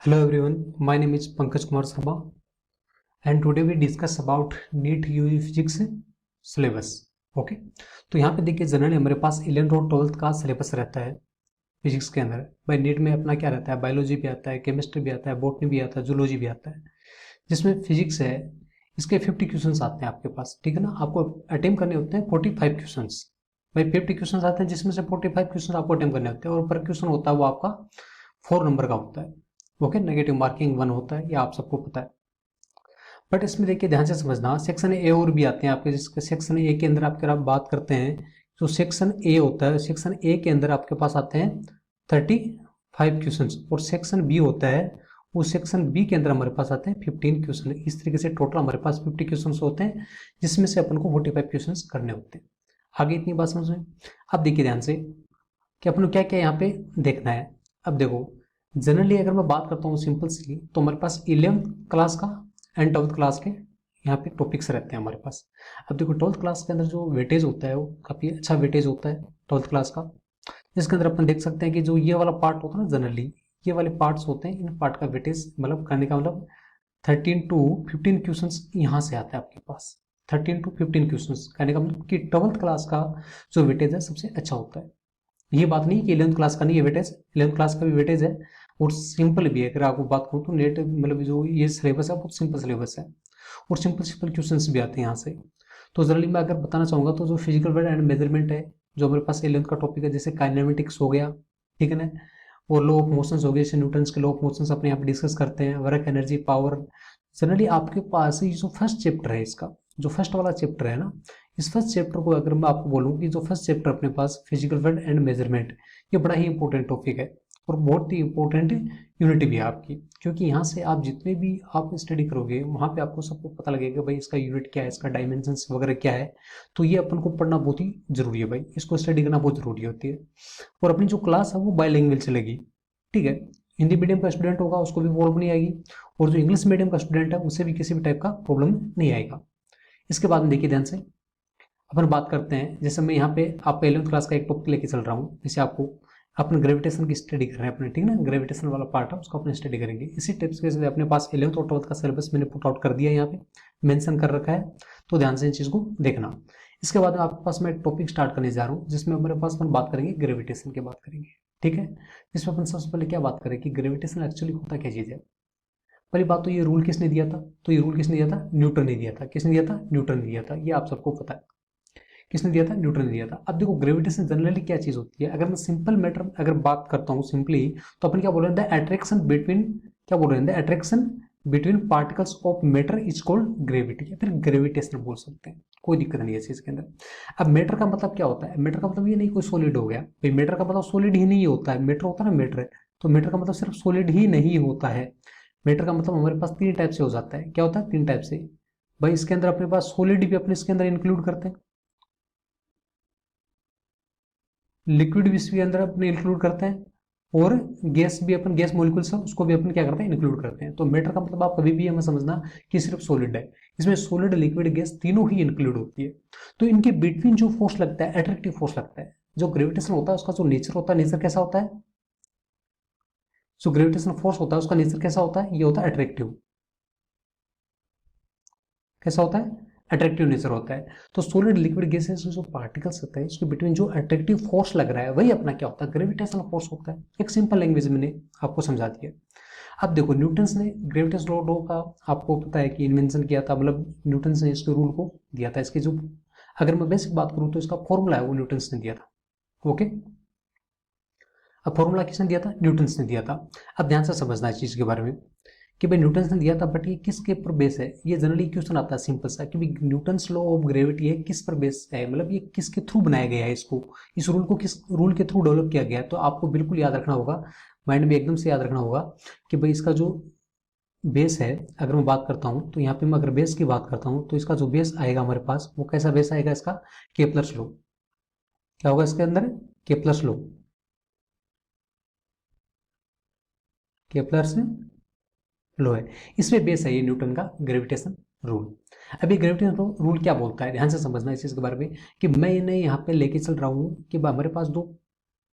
Hello everyone, my name is Pankaj Kumar Sharma and today we discuss about NEET UG Physics syllabus. Okay, तो यहाँ पे देखिए generally हमारे पास 11th और 12th का सिलेबस रहता है फिजिक्स के अंदर। भाई नीट में अपना क्या रहता है, बायोलॉजी भी आता है, केमिस्ट्री भी आता है, बॉटनी भी आता है, जूलॉजी भी आता है। जिसमें फिजिक्स है इसके 50 क्वेश्चन आते हैं आपके पास, ठीक है ना। आपको अटेम्प्ट करने होते हैं 45 क्वेश्चन। भाई 50 क्वेश्चन आते हैं जिसमें से 45 क्वेश्चन आपको अटेम्प्ट करने होते हैं और पर क्वेश्चन होता है वो आपका 4 नंबर का होता है। ओके, नेगेटिव मार्किंग 1 होता है, ये आप सबको पता है। बट इसमें देखिए ध्यान से समझना, सेक्शन ए और भी आते हैं आपके, जिसके सेक्शन ए के अंदर आपके आप बात करते हैं जो सेक्शन ए होता है, सेक्शन ए के अंदर आपके पास आते हैं 35 क्वेश्चन और सेक्शन बी होता है, उस सेक्शन बी के अंदर हमारे पास आते हैं 15 क्वेश्चन। इस तरीके से टोटल हमारे पास 50 क्वेश्चन होते हैं जिसमें से अपन को 45 क्वेश्चन करने होते हैं। आगे इतनी बात समझ में। अब देखिए ध्यान से कि अपन को क्या क्या यहाँ पे देखना है। अब देखो जनरली अगर मैं बात करता हूँ सिंपल सी, तो हमारे पास 11th क्लास का एंड 12th क्लास के यहाँ पे टॉपिक्स रहते हैं हमारे पास। अब देखो 12th क्लास के अंदर जो वेटेज होता है वो काफ़ी अच्छा वेटेज होता है 12th क्लास का, जिसके अंदर अपन देख सकते हैं कि जो ये वाला पार्ट होता है ना, जनरली ये वाले पार्ट्स होते हैं, इन पार्ट का वेटेज मतलब करने का मतलब 13 टू 15 क्वेश्चन यहाँ से आता है आपके पास। 13 टू 15 क्वेश्चन कहने का मतलब कि 12th क्लास का जो वेटेज है सबसे अच्छा होता है। ये बात नहीं कि 11th क्लास का नहीं है वेटेज, 11th क्लास का भी वेटेज है और सिंपल भी है। अगर आपको बात करूँ तो नेट मतलब जो ये सिलेबस है बहुत सिंपल सिलेबस है और सिंपल सिंपल क्वेश्चंस भी आते हैं यहाँ से। तो जनरली मैं अगर बताना चाहूँगा तो जो फिजिकल वर्ड एंड मेजरमेंट है जो हमारे पास 11th का टॉपिक है, जैसे काइनेमेटिक्स हो गया, ठीक है ना, और लॉ ऑफ मोशंस हो गए, जैसे न्यूटन्स के लॉ ऑफ मोशंस अपने यहाँ पे डिस्कस करते हैं, वर्क एनर्जी पावर। जनरली आपके पास ये जो फर्स्ट चैप्टर है इसका, जो फर्स्ट वाला चैप्टर है ना, इस फर्स्ट चैप्टर को अगर मैं आपको बोलूँ कि जो फर्स्ट चैप्टर अपने पास फिजिकल वर्ड एंड मेजरमेंट, ये बड़ा ही इंपॉर्टेंट टॉपिक है और बहुत ही इंपॉर्टेंट यूनिट भी है आपकी, क्योंकि यहाँ से आप जितने भी आप स्टडी करोगे वहाँ पे आपको सबको पता लगेगा भाई इसका यूनिट क्या है, इसका डायमेंशंस वगैरह क्या है। तो ये अपन को पढ़ना बहुत ही जरूरी है भाई, इसको स्टडी करना बहुत जरूरी होती है। और अपनी जो क्लास है वो बायलैंग्वेज चलेगी, ठीक है। हिंदी मीडियम का स्टूडेंट होगा उसको भी प्रॉब्लम नहीं आएगी और जो इंग्लिश मीडियम का स्टूडेंट है उसे भी किसी भी टाइप का प्रॉब्लम नहीं आएगा। इसके बाद में देखिए ध्यान से अपन बात करते हैं, जैसे मैं यहाँ पे आपका 11th क्लास का एक टॉपिक लेके चल रहा हूँ, जैसे आपको अपने ग्रेविटेशन की स्टडी कर रहे हैं अपने, ठीक है ना, ग्रेविटेशन वाला पार्ट है उसको अपने स्टडी करेंगे। इसी टिप्स के साथ अपने पास 11th और 12th का सिलेबस मैंने पुट आउट कर दिया है, यहाँ पे मेंशन कर रखा है, तो ध्यान से इन चीज़ को देखना। इसके बाद में आपके पास मैं एक टॉपिक स्टार्ट करने जा रहा हूँ जिसमें हमारे पास अपन बात करेंगे ग्रेविटेशन की बात करेंगे, ठीक है। जिसमें अपन सबसे पहले क्या बात करें कि ग्रेविटेशन एक्चुअली होता क्या चीज़ है। पहली बात तो ये रूल किसने दिया था, तो ये रूल किसने दिया था, न्यूटन ने दिया था। किसने दिया था, न्यूटन ने दिया था, ये आप सबको पता है किसने दिया था, न्यूटन ने दिया था। अब देखो ग्रेविटेशन जनरली क्या चीज होती है, अगर मैं सिंपल मैटर अगर बात करता हूँ सिंपली, तो अपन क्या बोल रहे हैं, द अट्रैक्शन बिटवीन, क्या बोल रहे हैं, the attraction between particles of matter is called gravity, या फिर ग्रेविटेशन बोल सकते हैं, कोई दिक्कत नहीं है इस चीज के अंदर। अब मैटर का मतलब क्या होता है, मैटर का मतलब ये नहीं कोई सॉलिड हो गया भाई, मैटर का मतलब सॉलिड ही नहीं होता है, मैटर होता है ना मैटर, तो मैटर का मतलब सिर्फ सॉलिड ही नहीं होता है। मैटर का मतलब हमारे पास 3 टाइप से हो जाता है, क्या होता है, 3 टाइप से भाई। इसके अंदर अपने पास सॉलिड भी अपने इसके अंदर इंक्लूड करते हैं, लिक्विड भी अंदर अपने इंक्लूड करते हैं, और गैस भी अपन, गैस मॉलिक्यूल्स है उसको भी अपन क्या करते हैं, इंक्लूड करते हैं। तो मैटर का मतलब आप कभी भी हमें समझना कि सिर्फ सॉलिड है, इसमें सॉलिड लिक्विड गैस तीनों ही इंक्लूड होती है। तो इनके बिटवीन जो फोर्स लगता है, अट्रैक्टिव फोर्स लगता है, जो ग्रेविटेशन होता है उसका जो नेचर होता है, नेचर कैसा होता है, जो ग्रेविटेशन फोर्स होता है उसका नेचर कैसा होता है, ये होता है अट्रैक्टिव। कैसा होता है, अट्रैक्टिव नेचर होता है। तो सॉलिड लिक्विड गैसेस जो पार्टिकल्स होते हैं उसके बिटवीन जो अट्रैक्टिव फोर्स लग रहा है वही अपना क्या होता है, ग्रेविटेशनल फोर्स होता है। एक सिंपल लैंग्वेज मैंने आपको समझा दिया। अब देखो न्यूटन्स ने ग्रेविटेशनल लॉ का आपको पता है कि इन्वेंशन किया था, मतलब न्यूटन्स ने इसके रूल को दिया था। इसकी जो अगर मैं बेसिक बात करूँ तो इसका फॉर्मूला है वो न्यूटन्स ने दिया था, ओके। अब फॉर्मूला किसने दिया था, न्यूटन्स ने दिया था। अब ध्यान से समझना इस चीज के बारे में कि भाई न्यूटन्स ने दिया था, बट ये किसके ऊपर बेस है, ये जनरली क्वेश्चन आता है सिंपल सा कि भाई न्यूटन्स लॉ ऑफ ग्रेविटी है किस पर बेस है, मतलब ये किसके थ्रू बनाया गया है, इसको इस रूल को किस रूल के थ्रू डेवलप किया गया है। तो आपको बिल्कुल याद रखना होगा, माइंड में एकदम से याद रखना होगा कि भाई इसका जो बेस है, अगर मैं बात करता हूँ तो यहाँ पे मैं अगर बेस की बात करता हूँ तो इसका जो बेस आएगा हमारे पास वो कैसा बेस आएगा, इसका केपलर्स लॉ। क्या होगा इसके अंदर, केपलर्स लॉ, केपलर्स लो है, इसमें बेस है ये न्यूटन का ग्रेविटेशन रूल। अभी ग्रेविटेशन रूल क्या बोलता है, ध्यान से समझना इस चीज के बारे में कि मैं इन्हें यहाँ पे लेके चल रहा हूँ कि हमारे पास 2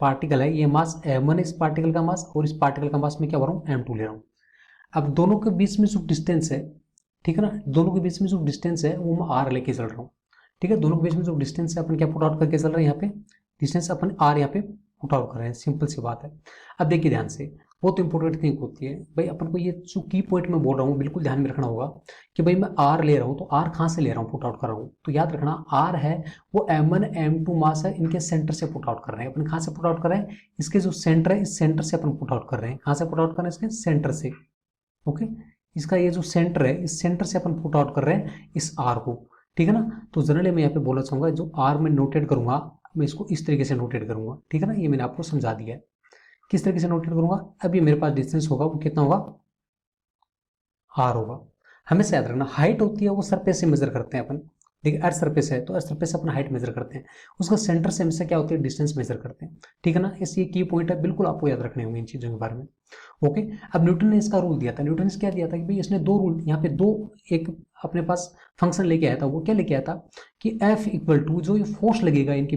पार्टिकल है, ये मास m1 इस पार्टिकल का मास और इस पार्टिकल का मास मैं क्या बोल रहा हूँ, m2 ले रहा हूँ। अब दोनों के बीच में जो डिस्टेंस है, ठीक है ना, दोनों के बीच में जो डिस्टेंस है वो मैं आर लेके चल रहा हूँ, ठीक है। दोनों के बीच में जो डिस्टेंस है अपन क्या पुट आउट करके चल रहे हैं, यहाँ पे डिस्टेंस अपन आर यहाँ पे पुट आउट कर रहे हैं, सिंपल सी बात है। अब देखिए ध्यान से, बहुत इंपॉर्टेंट थिंग होती है भाई, अपन को ये जो की पॉइंट मैं बोल रहा हूँ बिल्कुल ध्यान में रखना होगा कि भाई मैं आर ले रहा हूँ, तो आर कहाँ से ले रहा हूँ, पुट आउट कर रहा हूँ, तो याद रखना आर है वो m1 m2 मास है, इनके सेंटर से पुट आउट कर रहे हैं अपन। कहाँ से पुट आउट कर रहे हैं, इसके जो सेंटर है इस सेंटर से अपन पुट आउट कर रहे हैं। कहाँ से पुट आउट कर रहे हैं, इसके सेंटर से, ओके। इसका ये जो सेंटर है इस सेंटर से अपन पुट आउट कर रहे हैं इस आर को, ठीक है ना। तो जनरली मैं यहाँ पे बोलना चाहूंगा जो आर में नोटेट करूंगा मैं इसको इस तरीके से नोटेट करूंगा, ठीक है ना। ये मैंने आपको समझा दिया है किस तरीके से नोटेट करूंगा। अब ये मेरे पास डिस्टेंस होगा वो कितना होगा, आर होगा। हमेशा याद रखना हाइट होती है वो सरफेस से मेजर करते हैं अपन, देखिए अर्थ सरफेस है तो अर्थ सरफेस से अपना हाइट मेजर करते हैं, उसका सेंटर से हमेशा क्या होती है, डिस्टेंस मेजर करते हैं, ठीक है ना। ये की पॉइंट है, बिल्कुल आपको याद रखने होंगे इन चीजों के बारे में, ओके। अब न्यूटन ने इसका रूल दिया था, न्यूटन ने क्या दिया था कि भाई इसने दो रूल यहाँ पे दो एक अपने पास फंक्शन लेके आया था। वो क्या लेके आया था कि F इक्वल टू जो ये फोर्स लगेगा इनके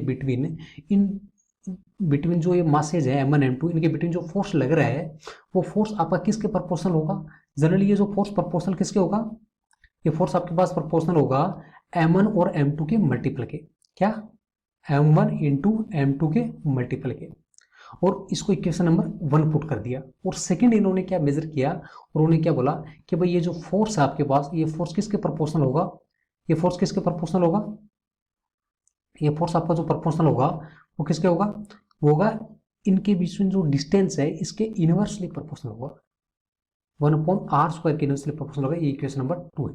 बिटवीन जो ये मासेज है m1 m2 इनके बिटवीन जो फोर्स लग रहा है वो फोर्स आपका किसके प्रोपोर्शनल होगा। जनरली ये जो फोर्स प्रोपोर्शनल किसके होगा, ये फोर्स आपके पास प्रोपोर्शनल होगा m1 और m2 के मल्टीपल के, क्या m1 इंटू m2 के मल्टीपल के। और इसको इक्वेशन नंबर 1 पुट कर दिया। और सेकंड इन्होंने क्या मेजर किया और उन्होंने क्या बोला कि भाई ये जो फोर्स है आपके पास ये फोर्स किसके प्रोपोर्शनल होगा, ये फोर्स किसके प्रोपोर्शनल होगा, ये फोर्स आपका जो प्रोपोर्शनल होगा वो किसके होगा, वो होगा इनके बीच में जो डिस्टेंस है इसके इनवर्सली प्रोपोर्शनल होगा, 1/r² के इनवर्सली प्रोपोर्शनल होगा। ये इक्वेशन नंबर 2 है।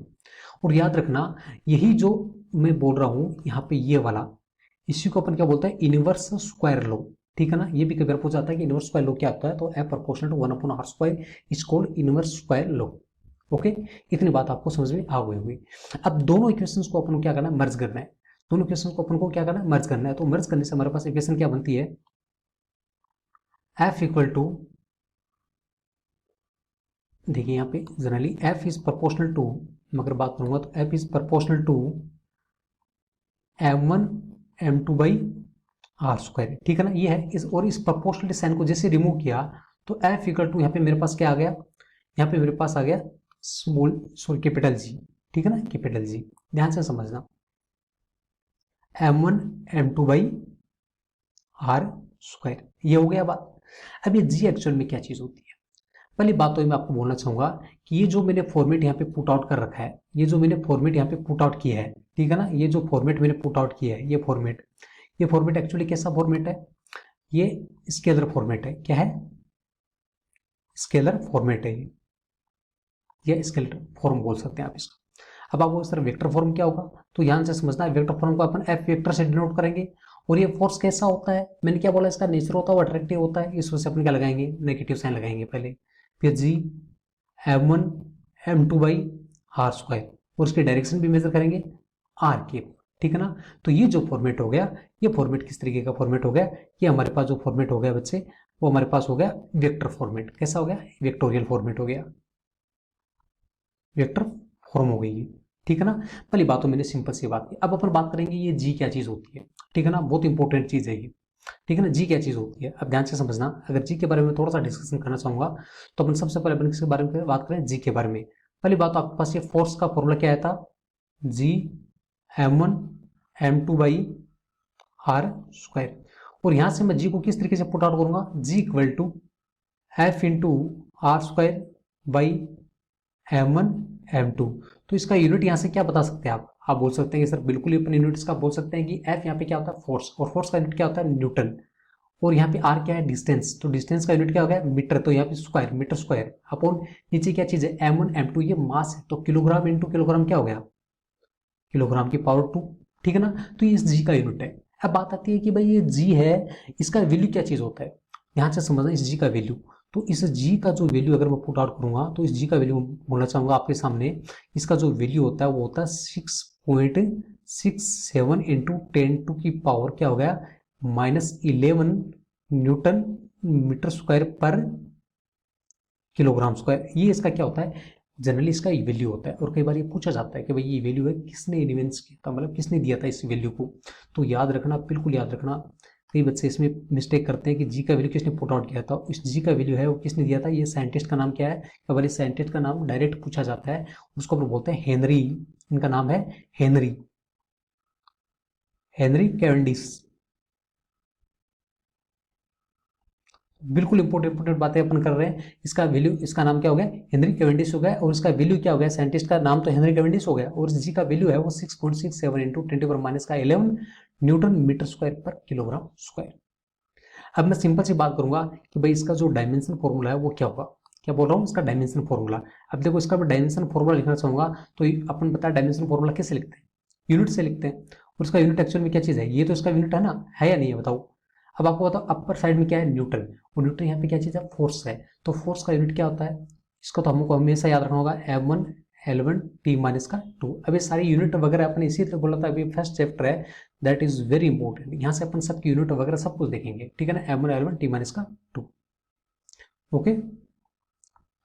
और याद रखना यही जो मैं बोल रहा हूं यहाँ पे ये वाला, इसी को अपन क्या बोलते हैं, इनवर्स स्क्वायर लॉ, ठीक है ना। ये भी कई बार पूछा जाता है कि इनवर्स स्क्वायर लॉ क्या होता है, तो F proportional to 1/r² is called inverse square law, okay. इतनी बात आपको समझ में आ गई होगी। अब दोनों इक्वेशंस को अपन को क्या करना है, मर्ज करना है। दोनों इक्वेशन को अपन को क्या करना है, मर्ज करना है। तो मर्ज करने से हमारे पास इक्वेशन क्या बनती है, F इक्वल टू, देखिए यहाँ पे generally F is proportional to, अगर बात करूंगा तो F is proportional to m1 m2 by r², ठीक है ना। ये है इस, और इस प्रोपोर्शनल साइन को जैसे रिमूव किया तो F इक्वल टू यहाँ पे मेरे पास क्या आ गया, यहाँ पे मेरे पास आ गया स्मॉल कैपिटल G, ठीक है ना, कैपिटल G। ध्यान से समझना m1 m2 बाई r², ये हो गया बात। अब ये G एक्चुअल में क्या चीज होती है, पहली बात तो मैं आपको बोलना चाहूंगा कि ये जो मैंने फॉर्मेट यहाँ पे पुट आउट कर रखा है, ये जो मैंने फॉर्मेट यहाँ पे पुट आउट किया है, ठीक है ना, ये जो फॉर्मेट मैंने पुट आउट किया है ये फॉर्मेट एक्चुअली कैसा फॉर्मेट है, ये स्केलर फॉर्मेट है। क्या है, स्केलर फॉर्मेट है ये स्केलर फॉर्म बोल सकते हैं आप इसका। अब आपको सर वेक्टर फॉर्म क्या होगा, तो ध्यान से समझना है, वेक्टर फॉर्म को अपन F वेक्टर से डिनोट करेंगे। और ये फोर्स कैसा होता है, मैंने क्या बोला, इसका नेचर होता है वो अट्रैक्टिव होता है, इस वजह से अपन क्या लगाएंगे, नेगेटिव साइन लगाएंगे पहले, फिर G m1 m2 by r², और उसकी डायरेक्शन भी मेजर करेंगे r के, ठीक है ना। तो ये जो फॉर्मेट हो गया, ये फॉर्मेट किस तरीके का फॉर्मेट हो गया, ये हमारे पास जो फॉर्मेट हो गया बच्चे वो हमारे पास हो गया वेक्टर फॉर्मेट। कैसा हो गया, वेक्टोरियल फॉर्मेट हो गया, वेक्टर फॉर्म हो गई, ठीक है ना। पहली बात तो मैंने सिंपल सी बात की। अब अपन बात करेंगे ये जी क्या चीज होती है, ठीक है ना, बहुत इंपॉर्टेंट चीज है ये, ठीक है ना। जी क्या चीज होती है, अब ध्यान से समझना। अगर जी के बारे में थोड़ा सा डिस्कशन करना चाहूंगा तो अपन सबसे पहले अपन किसके बारे में बात करें, जी के बारे में। पहली बात तो आपके पास ये फोर्स का फॉर्मूला क्या आया था, जी m1 m2 बाई r²। और यहां से मैं जी को किस तरीके से पुट आउट करूंगा, G equal to F into r² by m1 m2। तो इसका यूनिट यहाँ से क्या बता सकते हैं आप बोल सकते हैं कि सर बिल्कुल अपन यूनिट इसका बोल सकते हैं कि F यहाँ पे क्या होता है, फोर्स, और फोर्स का यूनिट क्या होता है, न्यूटन। और यहाँ पे R क्या है, डिस्टेंस, तो डिस्टेंस का यूनिट क्या हो गया, मीटर, तो यहाँ पे स्क्वायर, मीटर स्क्वायर अपॉन नीचे क्या चीज है, m1 m2, ये मास है, तो किलोग्राम इंटू किलोग्राम क्या हो गया, किलोग्राम की पावर 2, ठीक है ना। तो ये इस जी का यूनिट है। अब बात आती है कि भाई ये जी है, इसका वैल्यू क्या चीज होता है, ध्यान से समझना इस जी का वैल्यू। तो इस जी का जो वैल्यू अगर मैं पुट आउट करूंगा तो इस जी का वैल्यू बोलना चाहूंगा आपके सामने, इसका जो वैल्यू होता है वो होता है 6.67 इंटू 10⁻⁻⁻, क्या हो गया, -11 न्यूटन मीटर स्क्वायर पर किलोग्राम स्क्वायर। ये इसका क्या होता है, जनरली इसका वैल्यू होता है। और कई बार ये पूछा जाता है कि भाई ये वैल्यू है किसने इन्वेंट किया था, मतलब किसने दिया था इस वैल्यू को। तो याद रखना, बिल्कुल याद रखना, कई बच्चे इसमें मिस्टेक करते हैं कि जी का वैल्यू किसने पुट आउट किया था। इस जी का वैल्यू है वो किसने दिया था, ये साइंटिस्ट का नाम क्या है, केवल इस साइंटिस्ट का नाम डायरेक्ट पूछा जाता है, उसको अपन बोलते हैं हेनरी। इनका नाम है हेनरी, हेनरी कैवेंडिश। बिल्कुल इंपोर्टेंट बातें अपन कर रहे हैं। इसका वैल्यू, इसका नाम क्या हो गया, हेनरी कैवेंडिश हो गया, और इसका वैल्यू क्या हो गया, साइंटिस्ट का नाम तो हेनरी कैवेंडिश हो गया, और जी का वैल्यू है वो 6.67 इंटू 10⁻11 न्यूटन मीटर स्क्वायर पर किलोग्राम स्क्वायर। अब मैं सिंपल सी बात करूंगा कि भाई इसका जो डायमेंशन फॉर्मूला है वो क्या होगा, क्या बोल रहा हूँ, इसका डायमेंशन फॉर्मूला। अब देखो इसका डायमेंशन फॉर्मूला लिखना चाहूंगा तो अपन पता है डायमेंशन फॉर्मूला कैसे लिखते हैं, यूनिट से लिखते हैं। और इसका यूनिट एक्चुअल में क्या चीज है, ये तो इसका यूनिट है ना, है या नहीं है बताओ। अब आपको बताओ अपर साइड में क्या है, न्यूटन, और न्यूटन यहाँ पे क्या चीज है, फोर्स है। तो फोर्स का यूनिट क्या होता है, इसको तो हमको हमेशा याद रखना होगा, F1 L1 T-2। अब ये सारी यूनिट वगैरह अपने इसी तरह बोला था, अभी फर्स्ट चैप्टर है, दैट इज वेरी इंपॉर्टेंट। यहाँ से अपन सबकी यूनिट वगैरह सब कुछ देखेंगे, ठीक है ना। F1 L1 T-2, okay,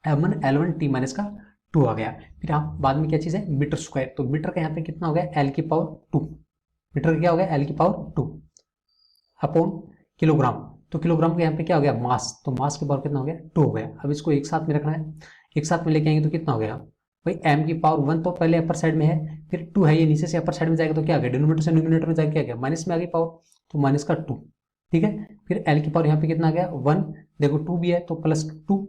F1 L1 T-2 आ गया। फिर आप बाद में क्या चीज है, मीटर स्क्वायर। तो मीटर का यहाँ पे कितना हो गया, L⁻²। मीटर का क्या हो गया, L⁻², अपॉन किलोग्राम। तो किलोग्राम का यहाँ पे क्या हो गया, मास। तो मास के पावर कितना हो गया, 2 हो गया। अब इसको एक साथ में रखना है, एक साथ में लेके आएंगे तो कितना हो गया भाई, m⁻1 तो पहले अपर साइड में है, फिर 2 है, ये नीचे से अपर साइड में जाएगा तो क्या आ गया, डिनोमिनेटर से न्यूमरेटर में जाएगा क्या गया, माइनस में आ गई पावर, तो माइनस का 2, ठीक है। फिर L की पावर यहाँ पे कितना आ गया, 1, देखो 2 भी है तो +2,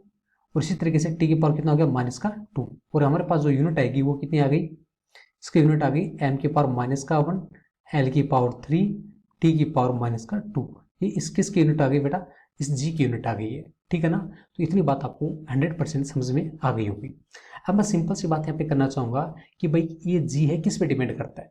और इसी तरीके से T की पावर कितना हो गया, -2। और हमारे पास जो यूनिट आएगी वो कितनी आ गई, इसकी यूनिट आ गई m⁻1, L की पावर 3, T की पावर -2। ये इस किसकी यूनिट आ गई बेटा, इस जी की यूनिट आ गई है, ठीक है ना। तो इतनी बात आपको 100% समझ में आ गई होगी। अब मैं सिंपल सी बात यहाँ पे करना चाहूंगा कि भाई ये जी है किस पे डिपेंड करता है,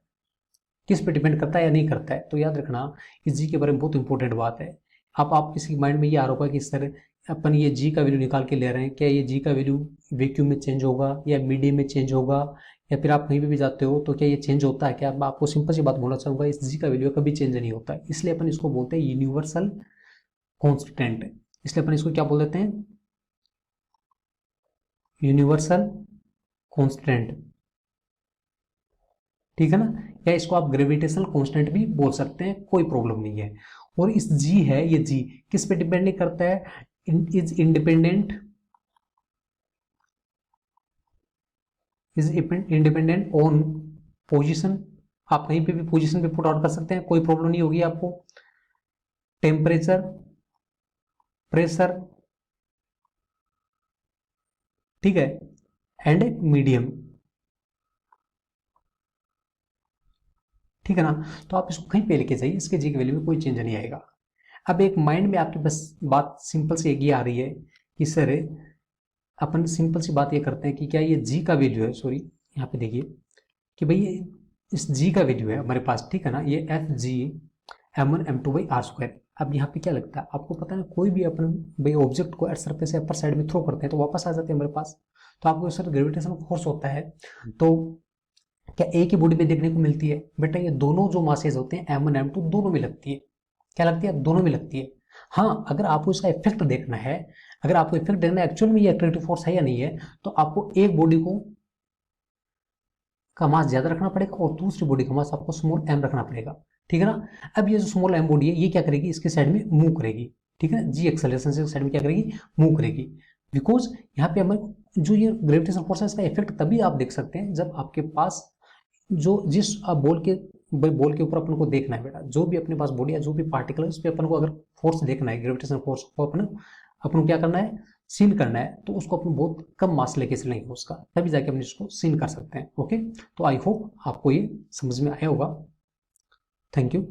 किस पे डिपेंड करता है या नहीं करता है। तो याद रखना इस जी के बारे में बहुत इंपॉर्टेंट बात है। आप किसी माइंड में ये आ रहा होगा कि सर अपन ये जी का वैल्यू निकाल के ले रहे हैं, क्या ये जी का वैल्यू वैक्यूम में चेंज होगा या मीडियम में चेंज होगा, या फिर आप कहीं पे भी जाते हो तो क्या ये चेंज होता है क्या। मैं आपको सिंपल सी बात बोलना चाहूंगा, इस जी का वैल्यू कभी चेंज नहीं होता है, इसलिए अपन इसको बोलते हैं यूनिवर्सल कॉन्स्टेंट। इसलिए अपन इसको क्या बोल देते हैं, यूनिवर्सल कांस्टेंट, ठीक है ना। या इसको आप ग्रेविटेशनल कांस्टेंट भी बोल सकते हैं, कोई प्रॉब्लम नहीं है। और इस जी है, ये जी किस पे डिपेंड नहीं करता है, इज इंडिपेंडेंट ऑन पोजीशन। आप कहीं पे भी पोजीशन पे पुट आउट कर सकते हैं, कोई प्रॉब्लम नहीं होगी आपको। टेम्परेचर, प्रेशर, ठीक है, एंड मीडियम, ठीक है ना। तो आप इसको कहीं पे लेके जाइए, इसके जी की वैल्यू में कोई चेंज नहीं आएगा। अब एक माइंड में आपके बस बात सिंपल सी एक ये आ रही है कि सर अपन सिंपल सी बात ये करते हैं कि क्या ये जी का वैल्यू है, सॉरी यहाँ पे देखिए कि भाई ये इस जी का वैल्यू है हमारे पास, ठीक है ना, ये Fg m1m2/r²। अब यहाँ पे क्या लगता है आपको, पता है कोई भी अपन भाई ऑब्जेक्ट को अर्थ सरफेस से अपर साइड में थ्रो करते हैं तो वापस आ जाते हैं हमारे पास। तो आपको सर ग्रेविटेशन फोर्स होता है, तो क्या एक ही बॉडी में देखने को मिलती है बेटा, ये दोनों जो मासेज होते हैं M1 M2 दोनों में लगती है। क्या लगती है, दोनों में लगती है। हाँ, अगर आपको इसका इफेक्ट देखना है, अगर आपको इफेक्ट देखना है एक्चुअल में ये अट्रैक्टिव फोर्स है या नहीं है, तो आपको एक बॉडी को का मास ज्यादा रखना पड़ेगा और दूसरी बॉडी का मास आपको स्मॉल m रखना पड़ेगा, ठीक है ना। अब ये जो स्मॉल m बॉडी है ये क्या करेगी, इसके साइड में मूव करेगी, ठीक है ना, जी एक्सेलरेशन से साइड में क्या करेगी, मूव करेगी। बिकॉज यहाँ पे हमें जो ये ग्रेविटेशन फोर्स है इसका इफेक्ट तभी आप देख सकते हैं जब आपके पास जो जिस बॉल के ऊपर अपन को देखना है बेटा, जो भी अपने पास बॉडी है, जो भी पार्टिकल है उस पर अपन को अगर फोर्स देखना है, ग्रेविटेशन फोर्स को अपन क्या करना है, सीन करना है, तो उसको अपन बहुत कम मास लेके चलेंगे उसका, तभी जाके अपन इसको सीन कर सकते हैं। ओके, तो आई होप आपको ये समझ में आया होगा। Thank you.